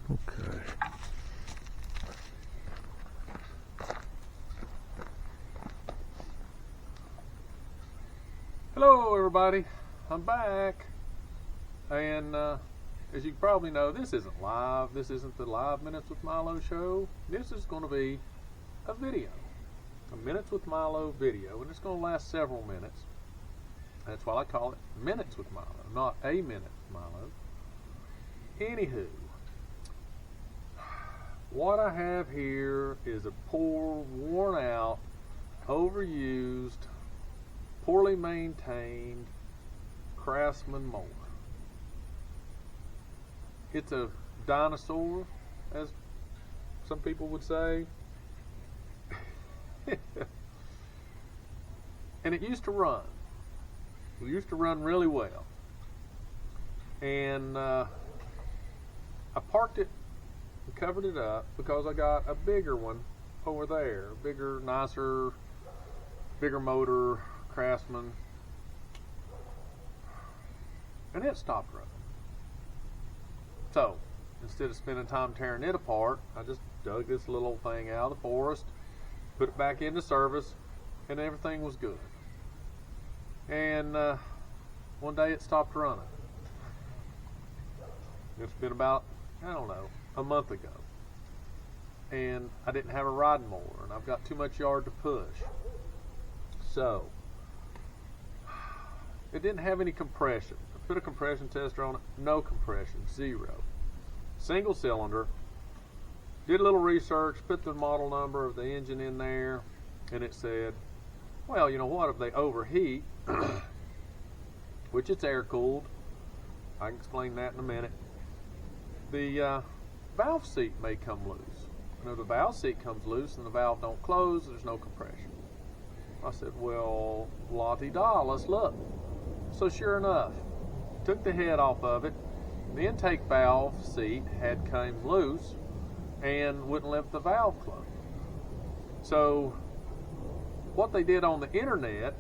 Okay. Hello everybody, I'm back, and as you probably know, this isn't live. This isn't the live Minutes with Milo show. This is going to be a video, a Minutes with Milo video, and it's going to last several minutes. That's why I call it Minutes with Milo, not a minute with Milo. Anywho, what I have here is a poor, worn out, overused, poorly maintained Craftsman mower. It's a dinosaur, as some people would say. And it used to run. It used to run really well. And I parked it and covered it up because I got a bigger one over there. Bigger, nicer, bigger motor, Craftsman. And it stopped running. So, instead of spending time tearing it apart, I just dug this little thing out of the forest, put it back into service, and everything was good. And one day it stopped running. It's been about, I don't know, a month ago. And I didn't have a riding mower, and I've got too much yard to push. So, it didn't have any compression. I put a compression tester on it, no compression, zero. Single cylinder. Did a little research, put the model number of the engine in there, and it said, well, you know what, if they overheat, which it's air cooled, I can explain that in a minute, the valve seat may come loose. And if the valve seat comes loose and the valve don't close, there's no compression. I said, well, la-di-da, let's look. So sure enough, took the head off of it. The intake valve seat had come loose and wouldn't let the valve close. So what they did on the internet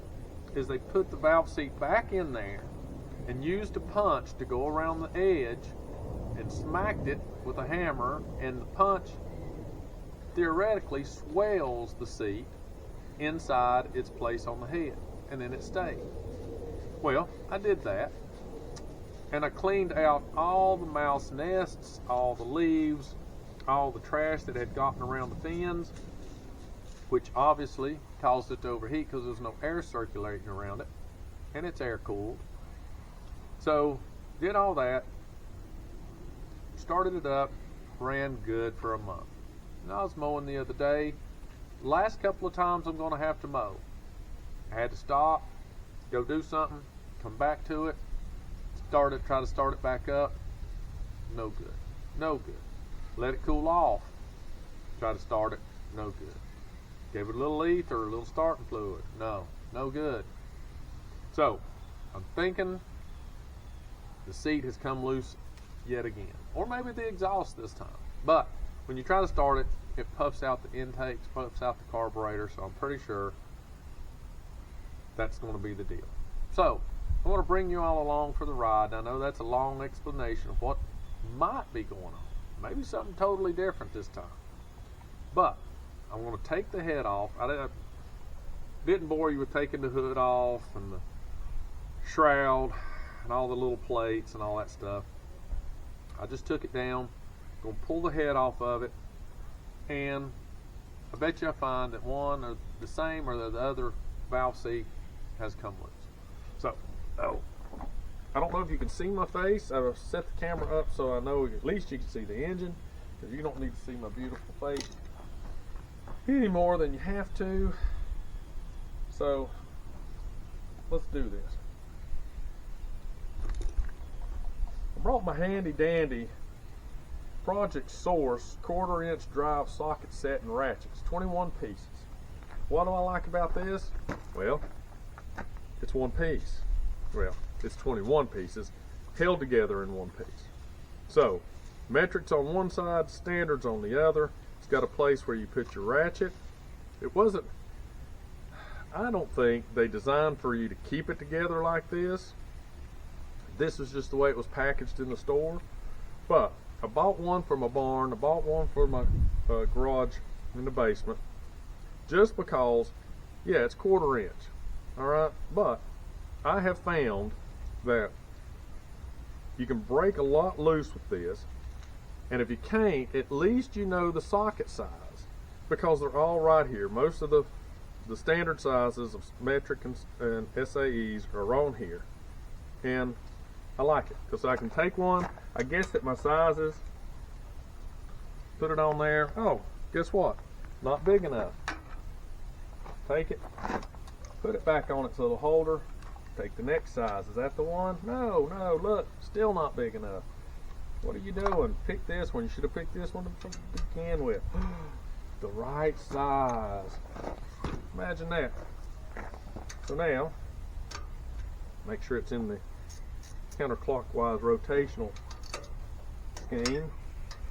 is they put the valve seat back in there and used a punch to go around the edge and smacked it with a hammer, and the punch theoretically swells the seat inside its place on the head, and then it stayed. Well, I did that, and I cleaned out all the mouse nests, all the leaves, all the trash that had gotten around the fins, which obviously caused it to overheat because there's no air circulating around it, and it's air cooled. So did all that, started it up, ran good for a month. And I was mowing the other day. Last couple of times I'm going to have to mow. I had to stop, go do something, come back to it, try to start it back up. No good. No good. Let it cool off. Try to start it. No good. Gave it a little ether, a little starting fluid. No good. So, I'm thinking the seat has come loose yet again. Or maybe the exhaust this time. But when you try to start it, it puffs out the intakes, puffs out the carburetor, so I'm pretty sure that's going to be the deal. So, I want to bring you all along for the ride. I know that's a long explanation of what might be going on. Maybe something totally different this time. But, I'm going to take the head off. I didn't bore you with taking the hood off and the shroud and all the little plates and all that stuff. I just took it down, going to pull the head off of it, and I bet you I find that one or the same or the other valve seat has come loose. So, I don't know if you can see my face. I've set the camera up so I know at least you can see the engine, because you don't need to see my beautiful face any more than you have to. So, let's do this. I brought my handy dandy Project Source 1/4 inch drive socket set and ratchets, 21 pieces. What do I like about this? Well, it's one piece. Well, it's 21 pieces held together in one piece. So, metrics on one side, standards on the other. It's got a place where you put your ratchet. It wasn't, I don't think they designed for you to keep it together like this. This is just the way it was packaged in the store. But I bought one for my barn. I bought one for my garage in the basement. Just because, yeah, it's 1/4 inch. Alright, but I have found that you can break a lot loose with this. And if you can't, at least you know the socket size, because they're all right here. Most of the standard sizes of metric and SAEs are on here, and I like it because I can take one, I guess at my sizes, put it on there. Oh, guess what? Not big enough. Take it, put it back on its little holder, take the next size. Is that the one? No, no, look, still not big enough. What are you doing? Pick this one. You should have picked this one to begin with. The right size. Imagine that. So now, make sure it's in the counterclockwise rotational scheme.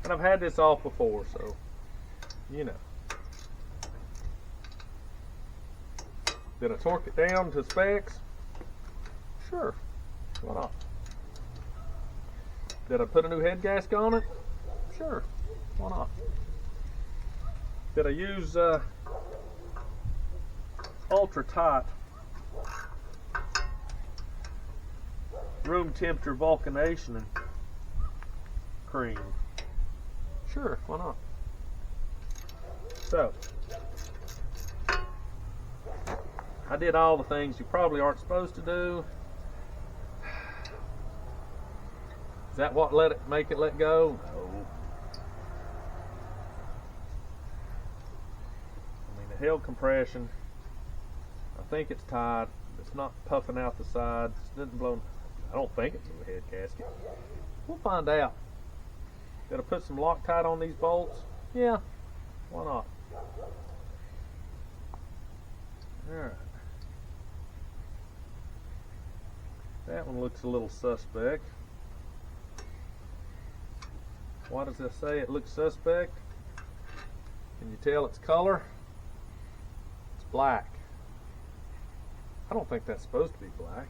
And I've had this off before, so you know. Did I torque it down to specs? Sure. Why not? Did I put a new head gasket on it? Sure. Why not? Did I use ultra tight room temperature vulcanation cream? Sure. Why not? So, I did all the things you probably aren't supposed to do. Is that what make it let go? No. I mean, the held compression, I think it's tight. It's not puffing out the sides. It doesn't blow. I don't think it's a head gasket. We'll find out. Got to put some Loctite on these bolts? Yeah. Why not? Alright. That one looks a little suspect. Why does that say it looks suspect? Can you tell its color? It's black. I don't think that's supposed to be black.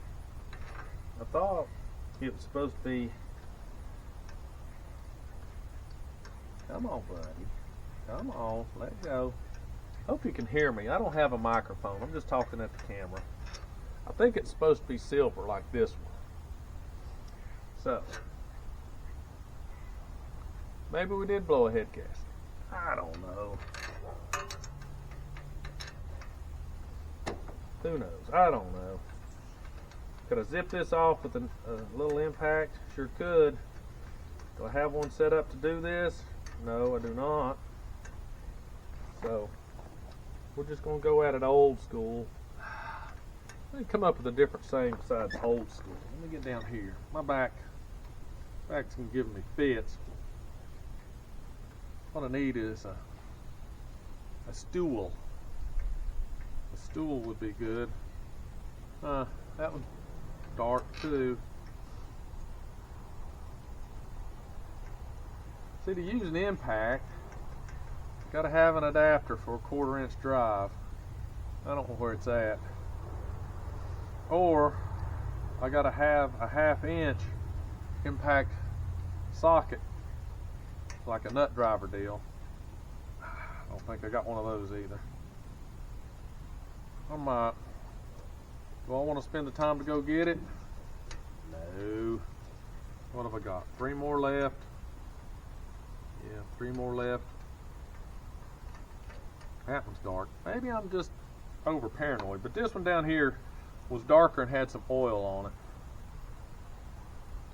I thought it was supposed to be... Come on, buddy. Come on, let go. Hope you can hear me. I don't have a microphone. I'm just talking at the camera. I think it's supposed to be silver like this one. So, maybe we did blow a head gasket. I don't know. Who knows? I don't know. Could I zip this off with a little impact? Sure could. Do I have one set up to do this? No, I do not. So, we're just going to go at it old school. Let me come up with a different saying besides old school. Let me get down here. My back's going to give me fits. What I need is a stool. A stool would be good. That one's dark too. See, to use an impact, you got to have an adapter for a 1/4 inch drive. I don't know where it's at. Or I got to have a 1/2 inch impact socket, like a nut driver deal. I don't think I got one of those either. I might. Do I want to spend the time to go get it? No. What have I got? 3 more left. Yeah, 3 more left. That one's dark. Maybe I'm just over paranoid, but this one down here was darker and had some oil on it.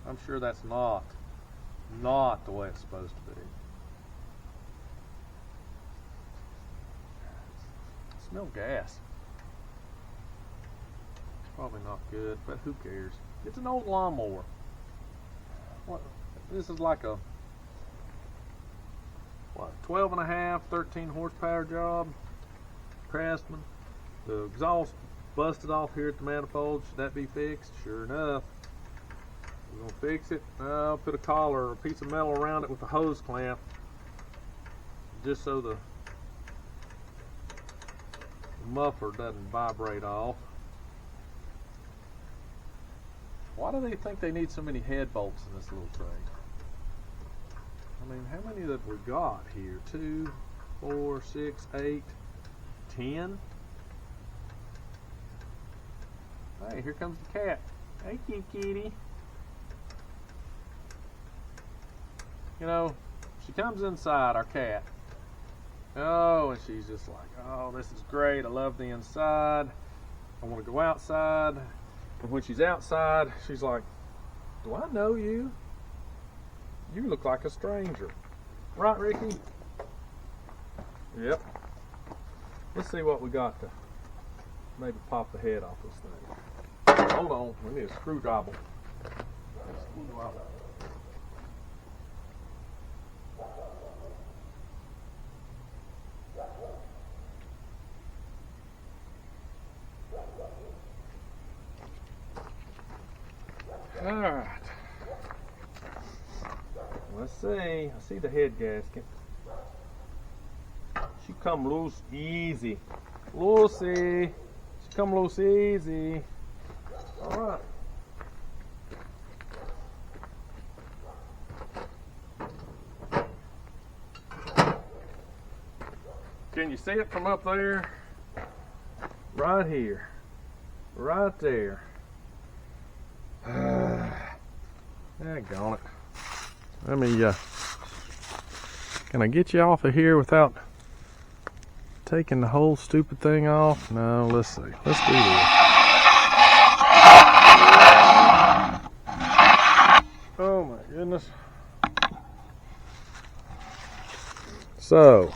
I'm sure that's not the way it's supposed to be. I smell gas. It's probably not good, but who cares? It's an old lawnmower. What? This is like a 12.5, 13 horsepower job. Craftsman. The exhaust busted off here at the manifold. Should that be fixed? Sure enough. We're going to fix it. I'll put a collar or a piece of metal around it with a hose clamp, just so the muffler doesn't vibrate off. Why do they think they need so many head bolts in this little tray? I mean, how many have we got here? 2, 4, 6, 8, 10. Hey, here comes the cat. Hey, kitty. You know, she comes inside, our cat. Oh, and she's just like, oh, this is great. I love the inside. I want to go outside. And when she's outside, she's like, do I know you? You look like a stranger. Right, Ricky? Yep. Let's see what we got to maybe pop the head off this thing. Hold on, we need a screwdriver. All right. Let's see. I see the head gasket. She come loose easy. Lucy. She come loose easy. All right. Can you see it from up there? Right here. Right there. Daggone it. Let me, can I get you off of here without taking the whole stupid thing off? No, let's see. Let's do this. Oh my goodness. So,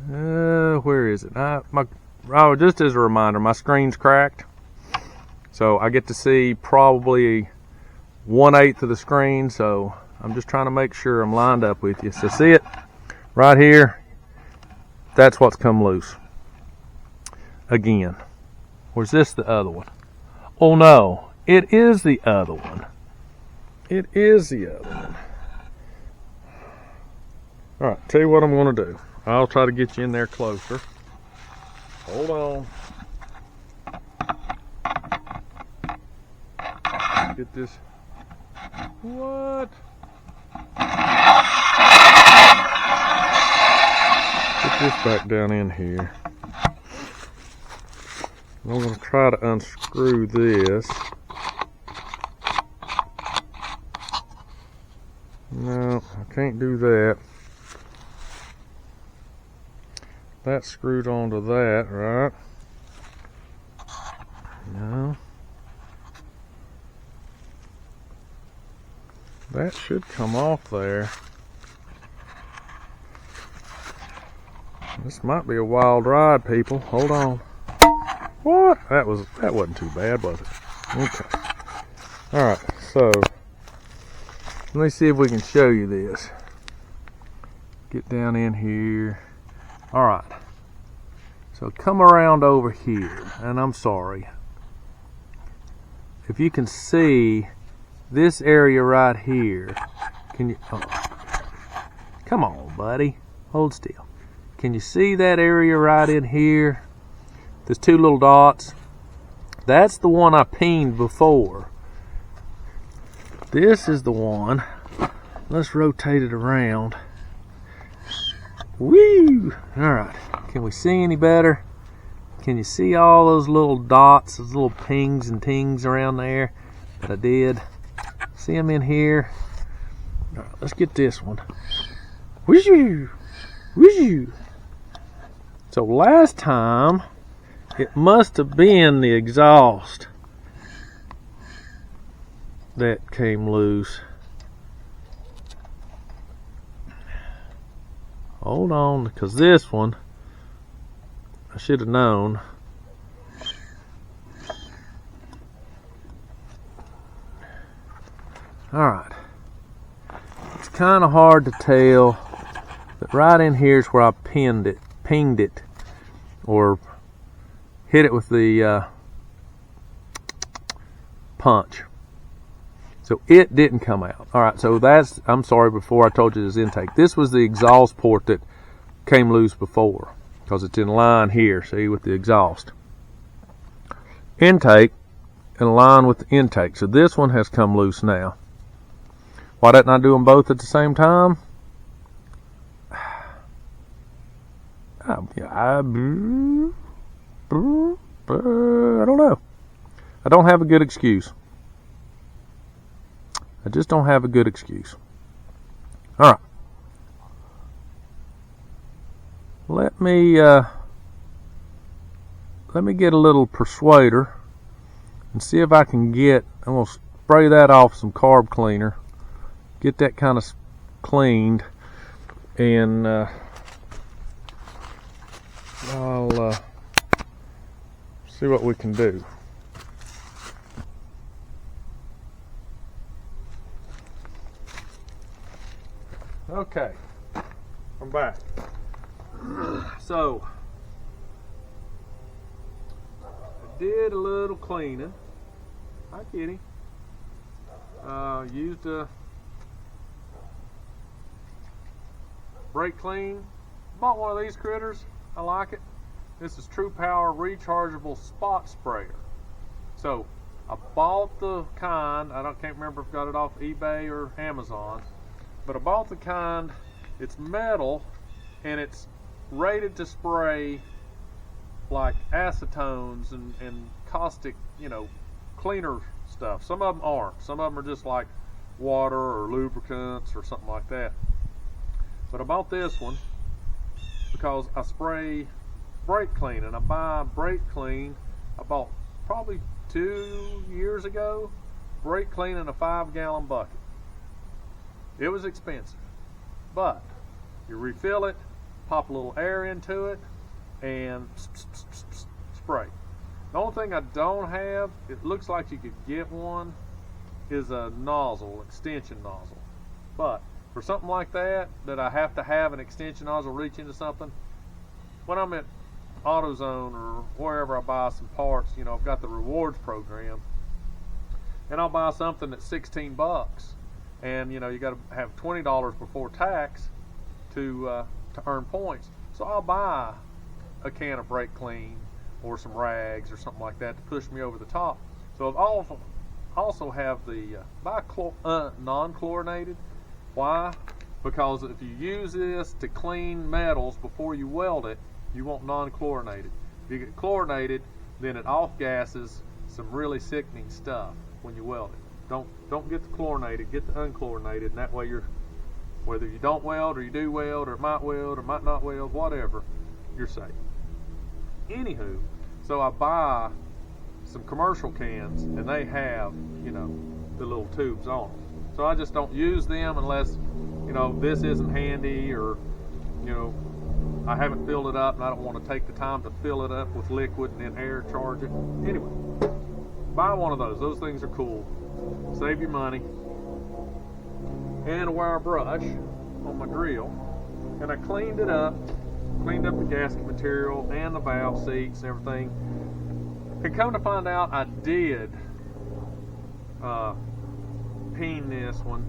where is it? Oh, just as a reminder, my screen's cracked. So I get to see probably 1/8 of the screen, so I'm just trying to make sure I'm lined up with you. So see it right here? That's what's come loose. Again. Or is this the other one? Oh no, it is the other one. It is the other one. Alright, tell you what I'm going to do. I'll try to get you in there closer. Hold on. Get this. What? Get this back down in here. I'm going to try to unscrew this. No, I can't do that. That's screwed onto that, right? No. That should come off there. This might be a wild ride, people. Hold on. What? That wasn't too bad, was it? Okay. Alright, so let me see if we can show you this. Get down in here. Alright. So come around over here, and I'm sorry. If you can see this area right here, can you, oh, come on buddy, hold still. Can you see that area right in here? There's 2 little dots. That's the one I pinged before. This is the one. Let's rotate it around. Woo! Alright, can we see any better? Can you see all those little dots, those little pings and tings around there that I did? See them in here? Alright, let's get this one. Whoo! Whoo! So last time, it must have been the exhaust that came loose. Hold on, because this one, I should have known. Alright. It's kind of hard to tell, but right in here is where I pinged it, or hit it with the punch. So it didn't come out. Alright, so that's, I'm sorry, before I told you this intake. This was the exhaust port that came loose before, because it's in line here, see, with the exhaust. Intake, in line with the intake. So this one has come loose now. Why didn't I do them both at the same time? I don't know. I don't have a good excuse. I just don't have a good excuse. All right. Let me get a little persuader and see if I can get, I'm going to spray that off some carb cleaner, get that kind of cleaned, and I'll see what we can do. Okay, I'm back. So, I did a little cleaning. Hi, kitty. Used a brake clean. Bought one of these critters. I like it. This is True Power rechargeable spot sprayer. So, I bought the kind. Can't remember if I got it off eBay or Amazon, but I bought the kind. It's metal and it's rated to spray like acetones and caustic, cleaner stuff. Some of them aren't. Some of them are just like water or lubricants or something like that. But I bought this one because I spray brake clean, and I buy brake clean. I bought probably 2 years ago brake clean in a 5-gallon bucket. It was expensive, but you refill it, pop a little air into it, and spray. The only thing I don't have, it looks like you could get one, is a nozzle, extension nozzle. But for something like that I have to have an extension nozzle reach into something, when I'm at AutoZone or wherever I buy some parts, I've got the rewards program, and I'll buy something that's $16, and you got to have $20 before tax to earn points. So I'll buy a can of brake clean or some rags or something like that to push me over the top. So I've also have the non-chlorinated. Why? Because if you use this to clean metals before you weld it, you want non-chlorinated. If you get chlorinated, then it off-gasses some really sickening stuff when you weld it. Don't get the chlorinated, get the unchlorinated, and that way you're, whether you don't weld or you do weld or might not weld, whatever, you're safe. Anywho, so I buy some commercial cans, and they have, the little tubes on them. So I just don't use them unless, this isn't handy, or, I haven't filled it up and I don't want to take the time to fill it up with liquid and then air charge it. Anyway, buy one of those. Those things are cool. Save your money. And a wire brush on my drill. And I cleaned it up. Cleaned up the gasket material and the valve seats and everything. And come to find out, I did peen this one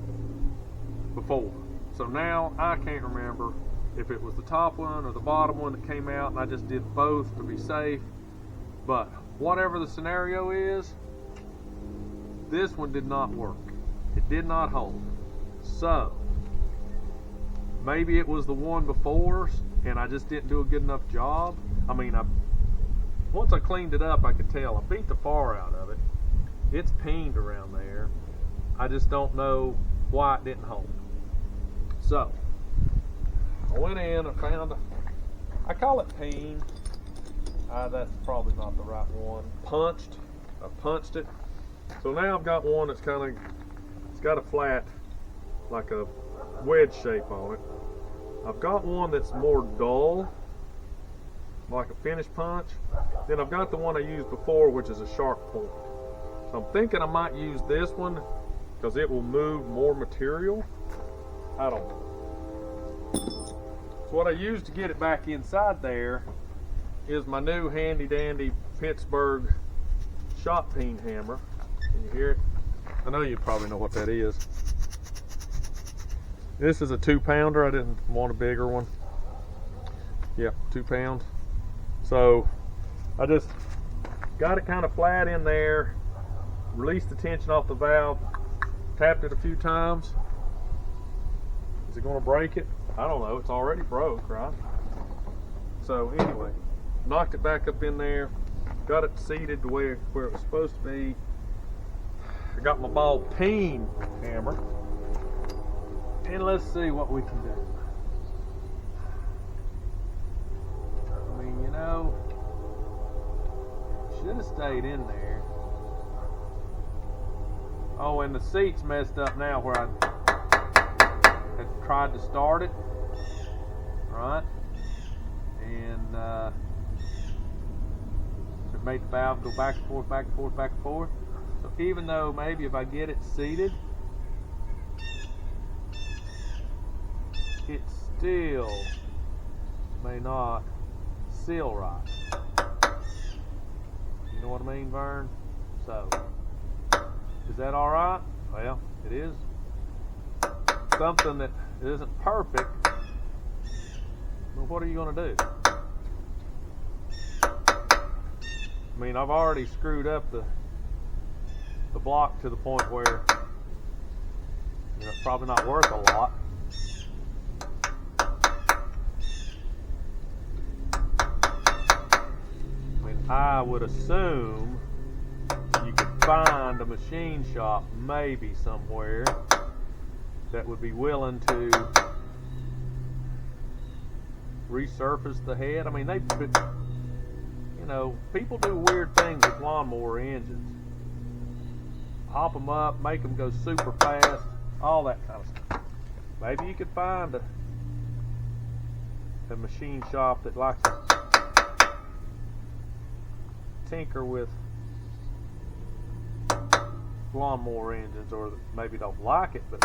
before. So now I can't remember if it was the top one or the bottom one that came out, and I just did both to be safe. But whatever the scenario is, this one did not work. It did not hold. So maybe it was the one before, and I just didn't do a good enough job. I mean, once I cleaned it up, I could tell. I beat the far out of it. It's peened around there. I just don't know why it didn't hold. So I went in, I found I call it peen. That's probably not the right one. I punched it. So now I've got one that's it's got a flat, like a wedge shape on it. I've got one that's more dull, like a finish punch. Then I've got the one I used before, which is a sharp point. So I'm thinking I might use this one because it will move more material. I don't know. So what I used to get it back inside there is my new handy dandy Pittsburgh shot peen hammer. Can you hear it? I know you probably know what that is. This is a 2-pounder. I didn't want a bigger one. Yeah, 2 pounds. So I just got it kind of flat in there, released the tension off the valve, tapped it a few times. Is it going to break it? I don't know. It's already broke, right? So anyway, knocked it back up in there, got it seated to where it was supposed to be. I got my ball peen hammer, and let's see what we can do. I mean, you know, should have stayed in there. Oh, and the seat's messed up now where I had tried to start it, right? And it made the valve go back and forth, back and forth, back and forth. So even though maybe if I get it seated, it still may not seal right. You know what I mean, Vern? So, is that all right? Well, it is something that isn't perfect. But what are you going to do? I mean, I've already screwed up the block to the point where, you know, it's probably not worth a lot. I mean, I would assume you could find a machine shop maybe somewhere that would be willing to resurface the head. I mean, they could, you know, people do weird things with lawnmower engines. Hop them up, make them go super fast, all that kind of stuff. Maybe you could find a machine shop that likes to tinker with lawnmower engines, or maybe don't like it, but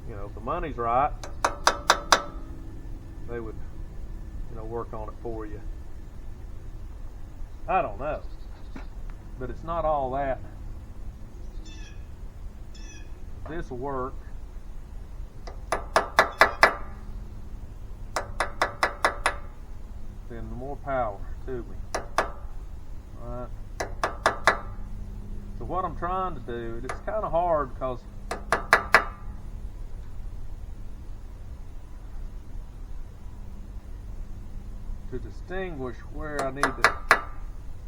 you know, if the money's right, they would, you know, work on it for you. I don't know, but it's not all that. This will work. Then the more power to me. Alright. So what I'm trying to do, it's kind of hard because to distinguish where I need to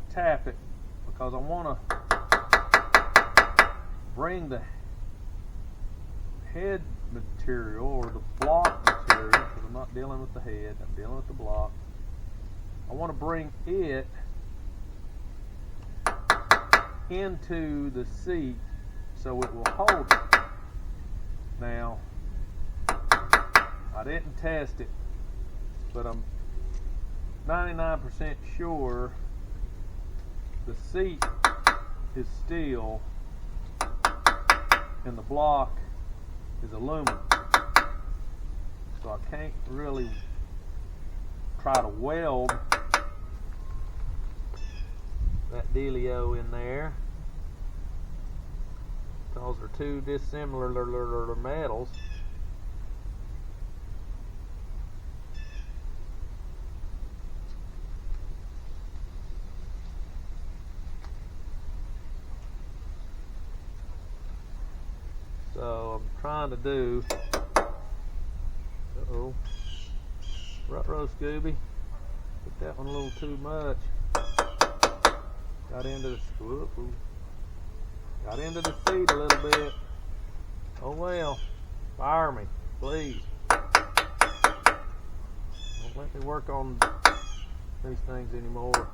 tap it, because I want to bring the head material or the block material, because I'm not dealing with the head, I'm dealing with the block. I want to bring it into the seat so it will hold it. Now, I didn't test it, but I'm 99% sure the seat is steel and the block is aluminum. So I can't really try to weld that dealio in there because they're two dissimilar metals. So I'm trying to do, ruh-roh, Scooby, put that one a little too much. Got into the seat a little bit. Oh well, fire me, please. Don't let me work on these things anymore.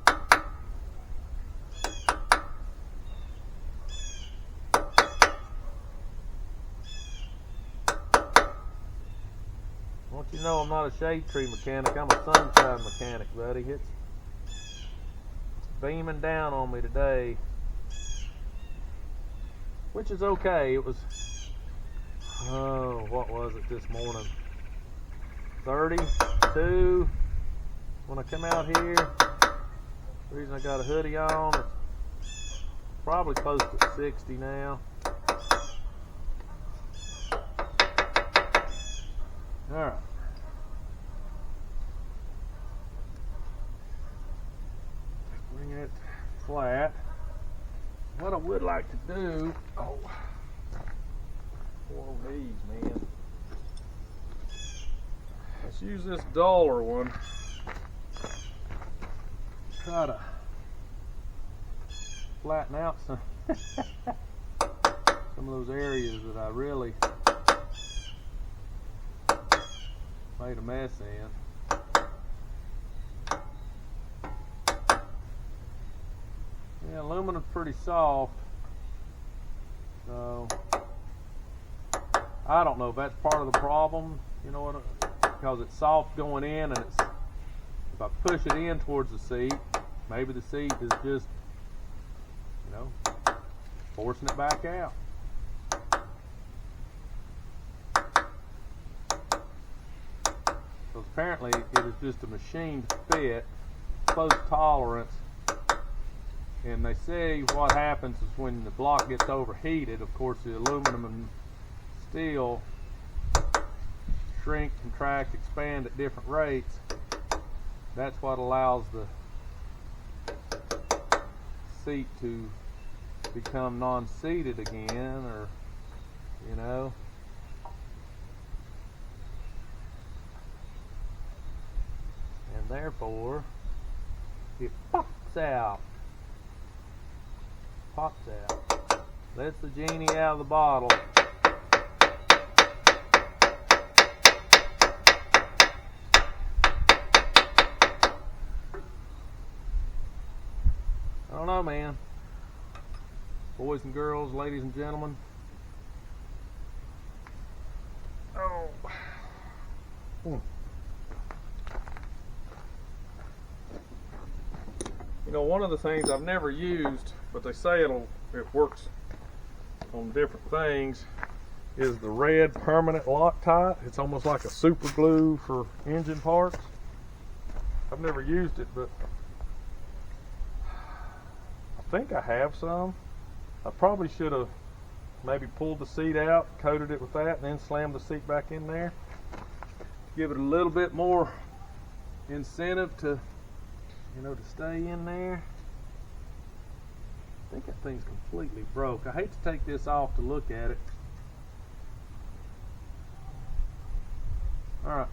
Don't you know I'm not a shade tree mechanic, I'm a sunshine mechanic, buddy. It's beaming down on me today, which is okay. It was, what was it this morning? 32 when I come out here. The reason I got a hoodie on, it's probably close to 60 now. Alright. Bring it flat. what I would like to do, oh, poor old knees, man. Let's use this duller one. Try to flatten out some of those areas that I really made a mess in. Yeah, aluminum's pretty soft, so I don't know if that's part of the problem, you know what, because it's soft going in, and it's, if I push it in towards the seat, maybe the seat is just, you know, forcing it back out. So apparently it is just a machined fit, close tolerance. And they say what happens is when the block gets overheated, of course the aluminum and steel shrink, contract, expand at different rates. That's what allows the seat to become non-seated again, or, you know. And therefore, it pops out. Pops out. Lets the genie out of the bottle. I don't know, man. Boys and girls, ladies and gentlemen. Oh. You know, one of the things I've never used, but they say it works on different things, is the red permanent Loctite. It's almost like a super glue for engine parts. I've never used it, but I think I have some. I probably should have maybe pulled the seat out, coated it with that, and then slammed the seat back in there. Give it a little bit more incentive to, you know, to stay in there. I think that thing's completely broke. I hate to take this off to look at it. All right.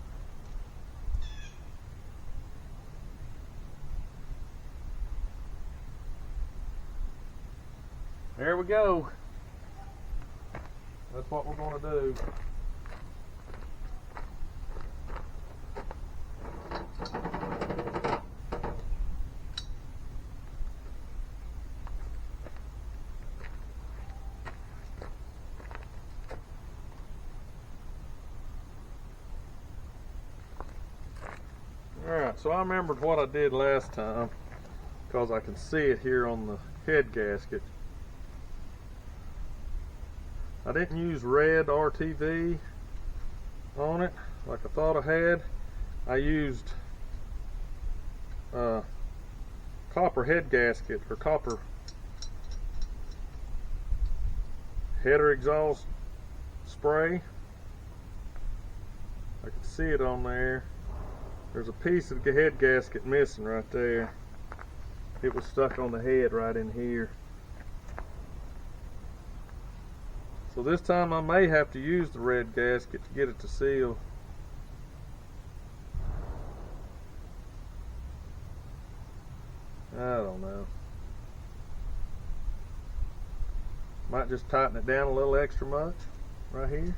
There we go. That's what we're going to do. Alright, so I remembered what I did last time, because I can see it here on the head gasket. I didn't use red RTV on it like I thought I had. I used copper head gasket, or copper header exhaust spray. I can see it on there. There's a piece of the head gasket missing right there. It was stuck on the head right in here. So this time I may have to use the red gasket to get it to seal. I don't know. Might just tighten it down a little extra much right here.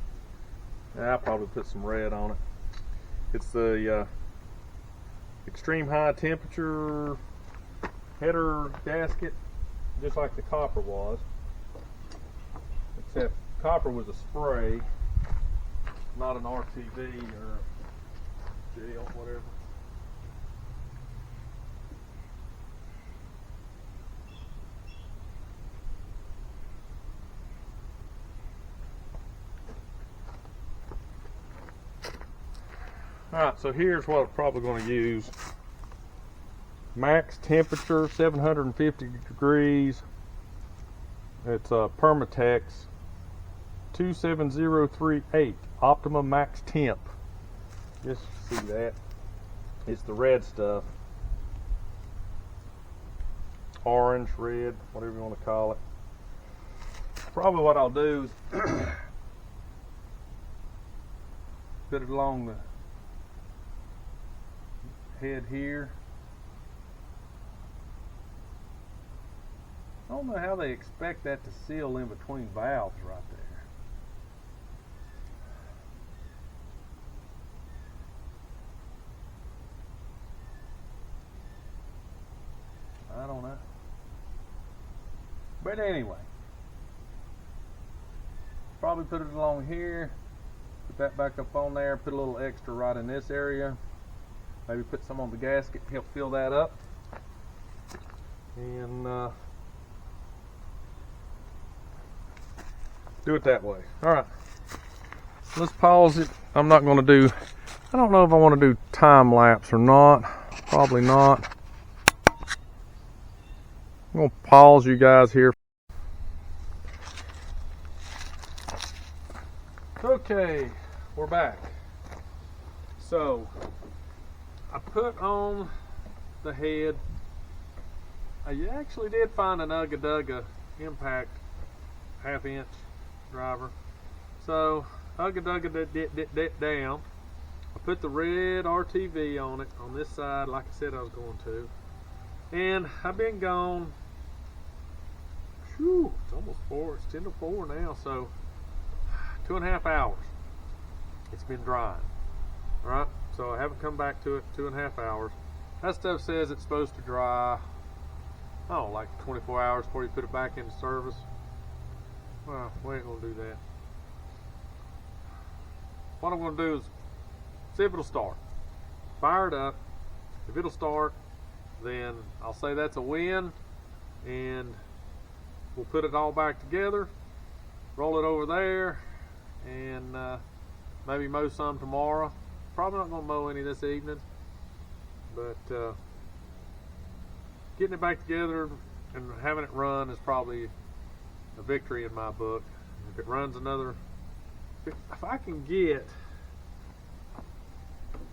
I'll probably put some red on it. It's the extreme high temperature header gasket, just like the copper was, except copper was a spray, not an RTV or gel, whatever. Alright, so here's what I'm probably going to use. Max temperature 750 degrees. It's a Permatex 27038 Optimum Max Temp. Just see that. It's the red stuff. Orange, red, whatever you want to call it. probably what I'll do is put it along the head here. I don't know how they expect that to seal in between valves right there. I don't know. But anyway, probably put it along here, put that back up on there, put a little extra right in this area, maybe put some on the gasket to help fill that up, and do it that way. Alright, let's pause it. I'm not going to do, I don't know if I want to do time lapse or not, probably not. I'm going to pause you guys here. Okay, we're back. So, I put on the head. I actually did find an Ugga Dugga impact 1/2 inch driver. So, Ugga Dugga it down. I put the red RTV on it on this side like I said I was going to. And I've been gone, whew, it's almost 4, it's 10 to 4 now, so 2.5 hours it's been drying. Alright, so I haven't come back to it 2.5 hours. That stuff says it's supposed to dry, oh, like 24 hours before you put it back into service. Well, we ain't gonna do that. What I'm gonna do is see if it'll start. Fire it up. If it'll start, then I'll say that's a win, and we'll put it all back together, roll it over there, and maybe mow some tomorrow. Probably not going to mow any this evening, but getting it back together and having it run is probably a victory in my book. If it runs another, if I can get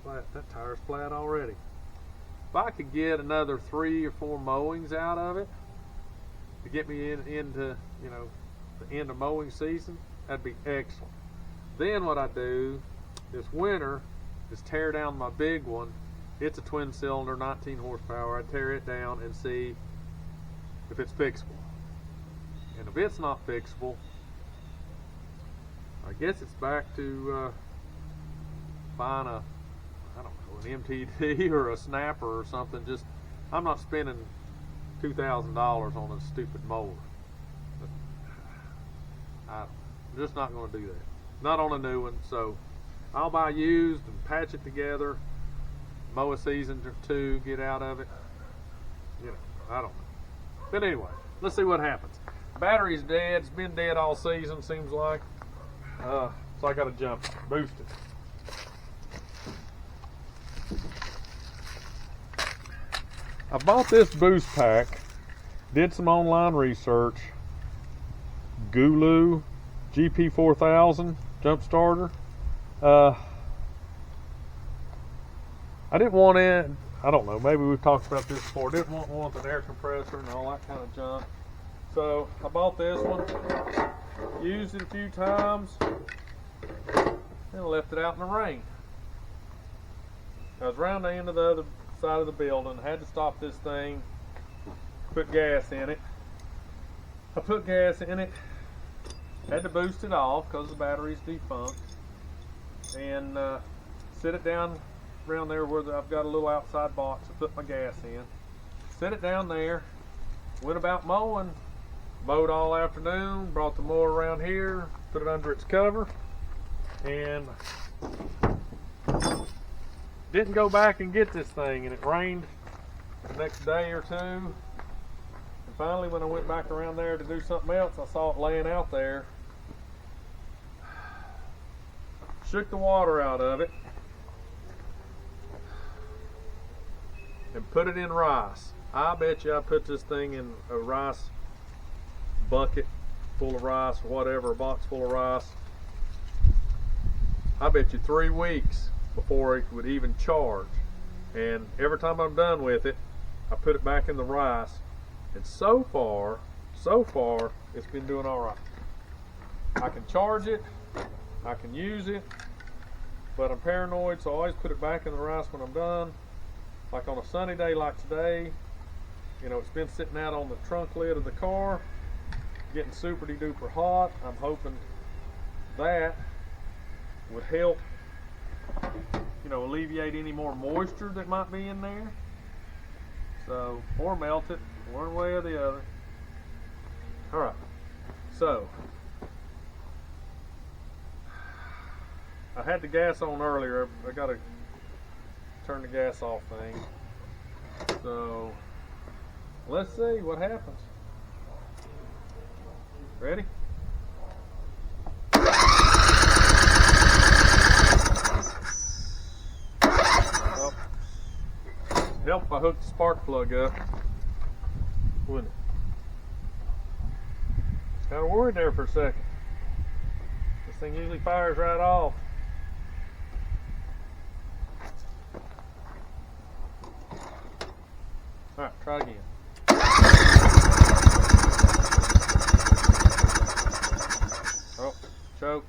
flat, that tire's flat already. If I could get another 3 or 4 mowings out of it to get me into, you know, the end of mowing season, that'd be excellent. Then what I do this winter is tear down my big one. It's a twin cylinder, 19 horsepower. I tear it down and see if it's fixable. And if it's not fixable, I guess it's back to buying a, I don't know, an MTD or a snapper or something. Just, I'm not spending $2,000 on a stupid mower. I'm just not going to do that. Not on a new one. So I'll buy used and patch it together, mow a season or 2, get out of it. You know, I don't know. But anyway, let's see what happens. Battery's dead. It's been dead all season, seems like. So I got to jump, boost it. I bought this boost pack, did some online research. Gulu GP4000 jump starter. I didn't want it, I don't know, maybe we've talked about this before. Didn't want one with an air compressor and all that kind of junk. So I bought this one, used it a few times, and left it out in the rain. I was around the end of the other side of the building, had to stop this thing, put gas in it. I put gas in it, had to boost it off because the battery's defunct, and set it down around there where I've got a little outside box to put my gas in. Set it down there, went about mowing, mowed all afternoon, brought the mower around here, put it under its cover, and didn't go back and get this thing, and it rained the next day or 2. And finally, when I went back around there to do something else, I saw it laying out there. Shook the water out of it and put it in rice. I bet you I put this thing in a rice bucket full of rice or whatever, a box full of rice. I bet you 3 weeks before it would even charge. And every time I'm done with it, I put it back in the rice. And so far, it's been doing all right. I can charge it, I can use it, but I'm paranoid, so I always put it back in the rice when I'm done. Like on a sunny day like today, you know, it's been sitting out on the trunk lid of the car, getting super duper hot. I'm hoping that would help, you know, alleviate any more moisture that might be in there. So, or melt it, one way or the other. All right, so I had the gas on earlier. I gotta turn the gas off thing. So let's see what happens. Ready? Well, help if I hook the spark plug up, wouldn't it? Kind of worried there for a second. This thing usually fires right off. All right, try again. Oh, choke.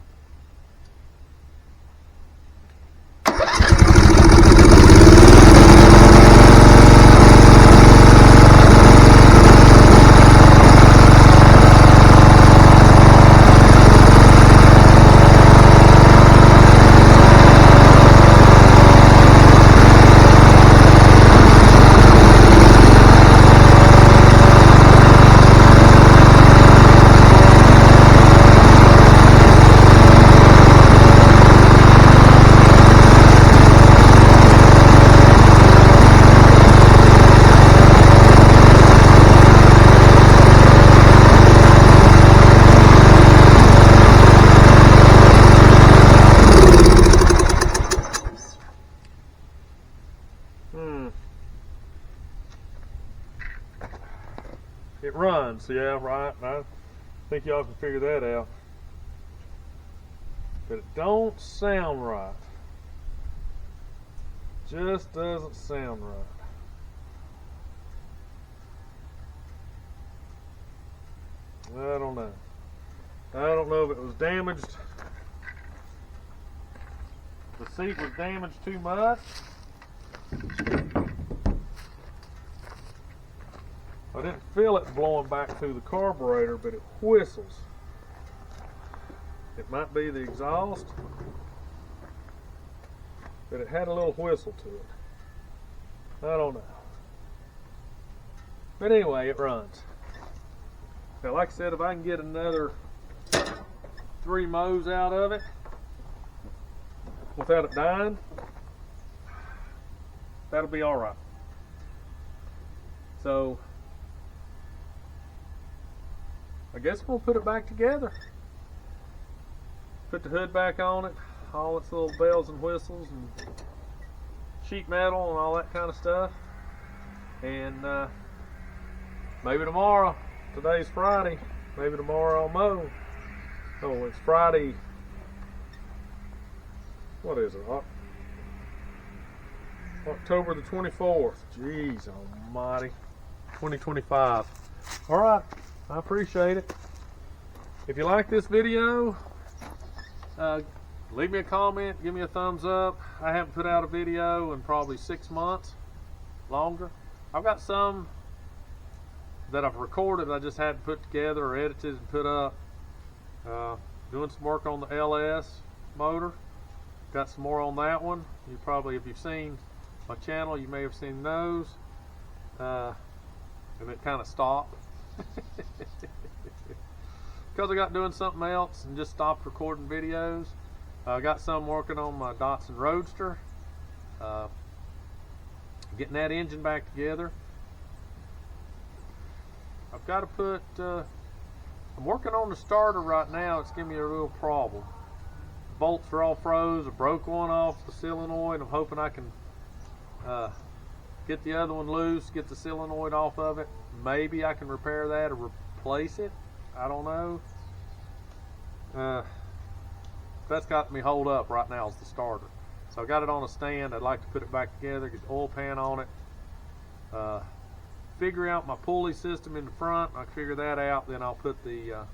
It runs, yeah, right. I think y'all can figure that out. But it don't sound right. Just doesn't sound right. I don't know. I don't know if it was damaged. The seat was damaged too much. I didn't feel it blowing back through the carburetor, but it whistles. It might be the exhaust, but it had a little whistle to it. I don't know. But anyway, it runs. Now, like I said, if I can get another 3 mows out of it without it dying, that'll be all right. So, I guess we'll put it back together. Put the hood back on it, all its little bells and whistles and sheet metal and all that kind of stuff. And maybe tomorrow, today's Friday, maybe tomorrow I'll mow. Oh, it's Friday. What is it? October the 24th. Jeez almighty. 2025. All right. I appreciate it. If you like this video, leave me a comment, give me a thumbs up. I haven't put out a video in probably 6 months, longer. I've got some that I've recorded, I just hadn't put together or edited and put up. Doing some work on the LS motor. Got some more on that one. You probably, if you've seen my channel, you may have seen those. And it kind of stopped. Because I got doing something else and just stopped recording videos. I got some working on my Datsun Roadster, getting that engine back together. I've got to put I'm working on the starter right now. It's giving me a real problem. Bolts are all froze. I broke one off the solenoid. I'm hoping I can get the other one loose, get the solenoid off of it. Maybe I can repair that or replace it. I don't know. That's got me hold up right now is the starter. So I got it on a stand. I'd like to put it back together, get the oil pan on it, figure out my pulley system in the front. I figure that out, then I'll put the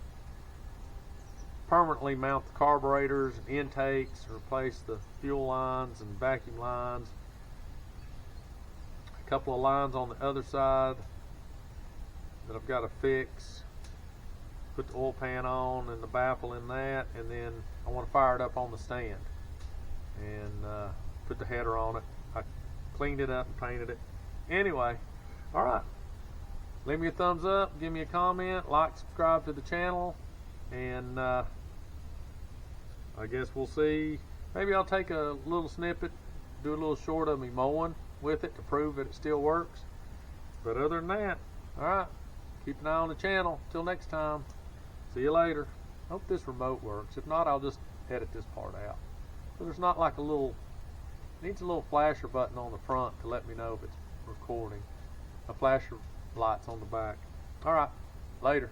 permanently mount the carburetors and intakes, replace the fuel lines and vacuum lines. A couple of lines on the other side that I've got to fix. Put the oil pan on and the baffle in that, and then I want to fire it up on the stand and put the header on it. I cleaned it up and painted it. Anyway, all right. Leave me a thumbs up, give me a comment, like, subscribe to the channel, and I guess we'll see. Maybe I'll take a little snippet, do a little short of me mowing with it to prove that it still works. But other than that, all right, keep an eye on the channel. Till next time, see you later. Hope this remote works. If not, I'll just edit this part out. So there's not like a little, needs a little flasher button on the front to let me know if it's recording. A flasher light's on the back. All right, later.